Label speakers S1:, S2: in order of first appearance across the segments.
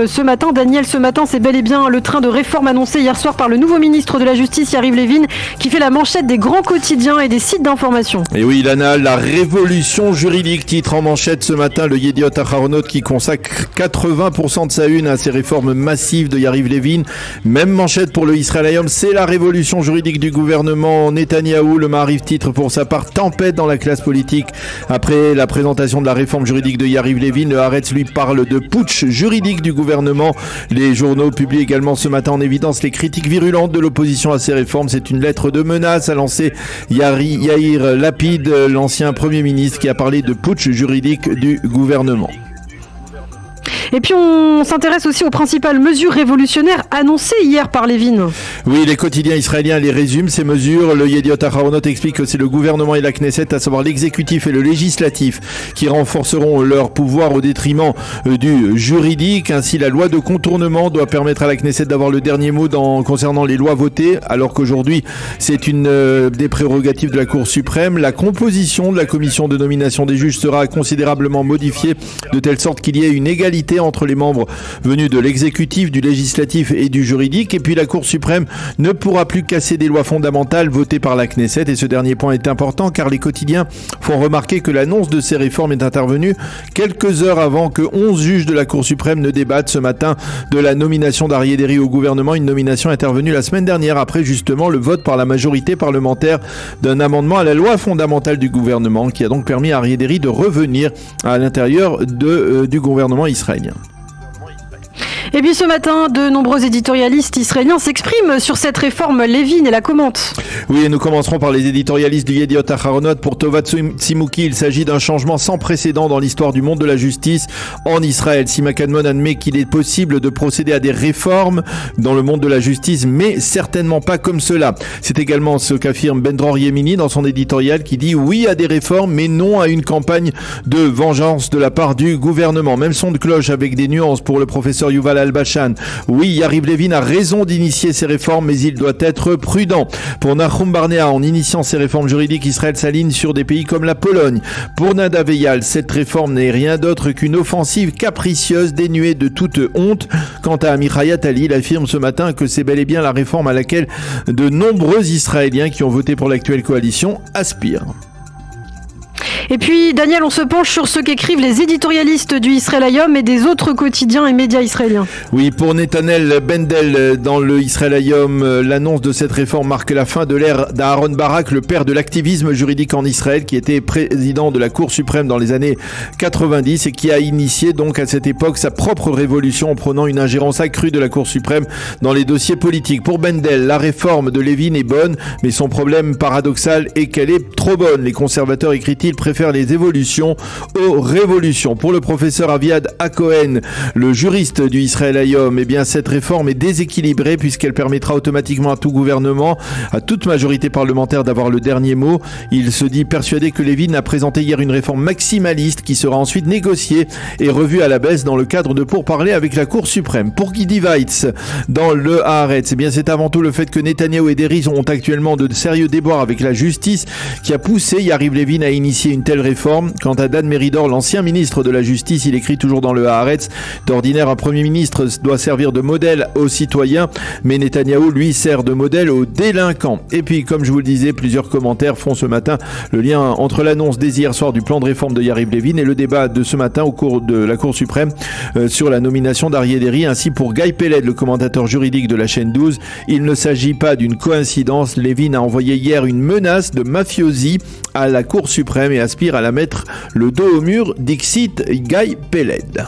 S1: Ce matin, Daniel, c'est bel et bien le train de réforme annoncé hier soir par le nouveau ministre de la Justice, Yariv Levin, qui fait la manchette des grands quotidiens et des sites d'information.
S2: Et oui, Lana, la révolution juridique, titre en manchette ce matin le Yediot Aharonot, qui consacre 80% de sa une à ces réformes massives de Yariv Levin. Même manchette pour le Israël Hayom, c'est la révolution juridique du gouvernement Netanyahou. Le Maariv titre pour sa part tempête dans la classe politique. Après la présentation de la réforme juridique de Yariv Levin, le Haaretz lui parle de putsch juridique du gouvernement. Les journaux publient également ce matin en évidence les critiques virulentes de l'opposition à ces réformes. C'est une lettre de menace, a lancé Yair Lapid, l'ancien Premier ministre, qui a parlé de putsch juridique du gouvernement.
S1: Et puis on s'intéresse aussi aux principales mesures révolutionnaires annoncées hier par Levin.
S2: Oui, les quotidiens israéliens les résument, ces mesures. Le Yediot Aharonot explique que c'est le gouvernement et la Knesset, à savoir l'exécutif et le législatif, qui renforceront leur pouvoir au détriment du juridique. Ainsi, la loi de contournement doit permettre à la Knesset d'avoir le dernier mot concernant les lois votées, alors qu'aujourd'hui, c'est une des prérogatives de la Cour suprême. La composition de la commission de nomination des juges sera considérablement modifiée, de telle sorte qu'il y ait une égalité entre les membres venus de l'exécutif, du législatif et du juridique. Et puis la Cour suprême ne pourra plus casser des lois fondamentales votées par la Knesset. Et ce dernier point est important car les quotidiens font remarquer que l'annonce de ces réformes est intervenue quelques heures avant que 11 juges de la Cour suprême ne débattent ce matin de la nomination d'Aryeh Deri au gouvernement. Une nomination intervenue la semaine dernière après justement le vote par la majorité parlementaire d'un amendement à la loi fondamentale du gouvernement qui a donc permis à Aryeh Deri de revenir à l'intérieur du gouvernement israélien.
S1: Et puis ce matin, de nombreux éditorialistes israéliens s'expriment sur cette réforme. Levin et la commentent.
S2: Oui, et nous commencerons par les éditorialistes du Yediot Aharonot. Pour Tovat Tzimouki, il s'agit d'un changement sans précédent dans l'histoire du monde de la justice en Israël. Sima Kadmon admet qu'il est possible de procéder à des réformes dans le monde de la justice, mais certainement pas comme cela. C'est également ce qu'affirme Ben Dror Yemini dans son éditorial qui dit oui à des réformes, mais non à une campagne de vengeance de la part du gouvernement. Même son de cloche avec des nuances pour le professeur Yuval Al-Bashan. Oui, Yariv Levin a raison d'initier ces réformes, mais il doit être prudent. Pour Nahum Barnea, en initiant ces réformes juridiques, Israël s'aligne sur des pays comme la Pologne. Pour Nadav Eyal, cette réforme n'est rien d'autre qu'une offensive capricieuse dénuée de toute honte. Quant à Amichai Attali, il affirme ce matin que c'est bel et bien la réforme à laquelle de nombreux Israéliens qui ont voté pour l'actuelle coalition aspirent.
S1: Et puis, Daniel, on se penche sur ce qu'écrivent les éditorialistes du Israël Hayom et des autres quotidiens et médias israéliens.
S2: Oui, pour Netanel Bendel, dans le Israël Hayom, l'annonce de cette réforme marque la fin de l'ère d'Aaron Barak, le père de l'activisme juridique en Israël, qui était président de la Cour suprême dans les années 90 et qui a initié donc à cette époque sa propre révolution en prenant une ingérence accrue de la Cour suprême dans les dossiers politiques. Pour Bendel, la réforme de Levin est bonne, mais son problème paradoxal est qu'elle est trop bonne. Les conservateurs, écrit-il, préfèrent les évolutions aux révolutions. Pour le professeur Aviad Akohen, le juriste du Israël Hayom, eh bien cette réforme est déséquilibrée puisqu'elle permettra automatiquement à tout gouvernement, à toute majorité parlementaire d'avoir le dernier mot. Il se dit persuadé que Levin a présenté hier une réforme maximaliste qui sera ensuite négociée et revue à la baisse dans le cadre de pourparlers avec la Cour suprême. Pour Gidi Weitz, dans le Haaretz, eh bien c'est avant tout le fait que Netanyahou et Deri ont actuellement de sérieux déboires avec la justice qui a poussé Yariv Levin à initier une telle réforme. Quant à Dan Meridor, l'ancien ministre de la Justice, il écrit toujours dans le Haaretz, d'ordinaire un Premier ministre doit servir de modèle aux citoyens, mais Netanyahou, lui, sert de modèle aux délinquants. Et puis, comme je vous le disais, plusieurs commentaires font ce matin le lien entre l'annonce dès hier soir du plan de réforme de Yariv Levin et le débat de ce matin au cours de la Cour suprême sur la nomination d'Aryeh Deri. Ainsi, pour Guy Peled, le commentateur juridique de la chaîne 12, il ne s'agit pas d'une coïncidence. Levin a envoyé hier une menace de mafiosi à la Cour suprême et aspire à la mettre le dos au mur, dixit Guy Peled.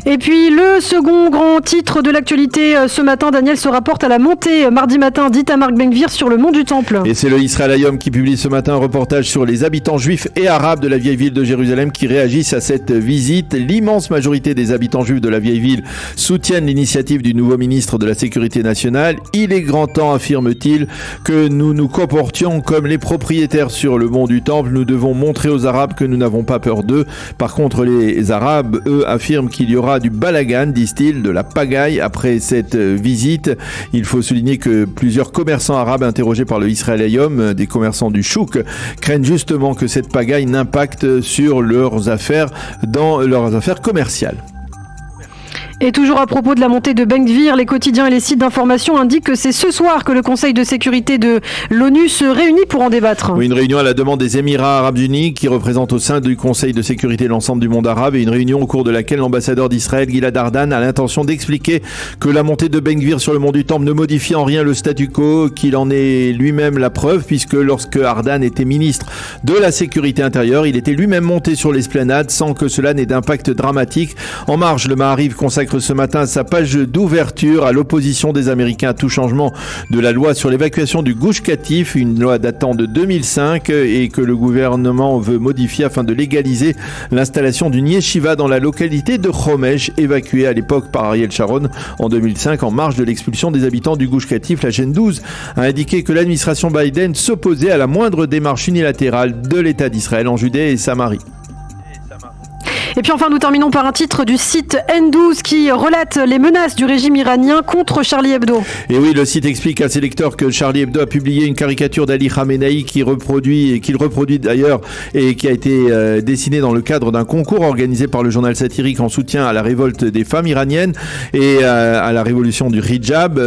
S1: Et puis le second grand titre de l'actualité ce matin, Daniel, se rapporte à la montée mardi matin d'Itamar Ben-Gvir sur le mont du Temple.
S2: Et c'est le Israël Hayom qui publie ce matin un reportage sur les habitants juifs et arabes de la vieille ville de Jérusalem qui réagissent à cette visite. L'immense majorité des habitants juifs de la vieille ville soutiennent l'initiative du nouveau ministre de la Sécurité nationale. Il est grand temps, affirme-t-il, que nous nous comportions comme les propriétaires sur le mont du Temple. Nous devons montrer aux Arabes que nous n'avons pas peur d'eux. Par contre, les Arabes, eux, affirment qu'il y aura du balagan, disent-ils, de la pagaille après cette visite. Il faut souligner que plusieurs commerçants arabes interrogés par le Israël Hayom, des commerçants du Chouk, craignent justement que cette pagaille n'impacte sur leurs affaires dans leurs affaires commerciales.
S1: Et toujours à propos de la montée de Ben Gvir, les quotidiens et les sites d'information indiquent que c'est ce soir que le Conseil de sécurité de l'ONU se réunit pour en débattre.
S2: Oui, une réunion à la demande des Émirats arabes unis qui représentent au sein du Conseil de sécurité l'ensemble du monde arabe, et une réunion au cours de laquelle l'ambassadeur d'Israël, Gilad Ardan, a l'intention d'expliquer que la montée de Ben Gvir sur le mont du Temple ne modifie en rien le statu quo, qu'il en est lui-même la preuve, puisque lorsque Ardan était ministre de la sécurité intérieure, il était lui-même monté sur l'esplanade sans que cela n'ait d'impact dramatique. En marge, le Maariv consacre ce matin sa page d'ouverture à l'opposition des Américains à tout changement de la loi sur l'évacuation du Gush Katif, une loi datant de 2005 et que le gouvernement veut modifier afin de légaliser l'installation d'une yeshiva dans la localité de Homesh, évacuée à l'époque par Ariel Sharon en 2005 en marge de l'expulsion des habitants du Gush Katif. La chaîne 12 a indiqué que l'administration Biden s'opposait à la moindre démarche unilatérale de l'État d'Israël en Judée et Samarie.
S1: Et puis enfin, nous terminons par un titre du site N12 qui relate les menaces du régime iranien contre Charlie Hebdo.
S2: Et oui, le site explique à ses lecteurs que Charlie Hebdo a publié une caricature d'Ali Khamenei qu'il reproduit d'ailleurs et qui a été dessinée dans le cadre d'un concours organisé par le journal satirique en soutien à la révolte des femmes iraniennes et à la révolution du hijab.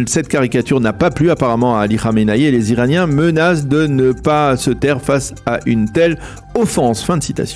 S2: Cette caricature n'a pas plu apparemment à Ali Khamenei et les Iraniens menacent de ne pas se taire face à une telle offense. Fin de citation.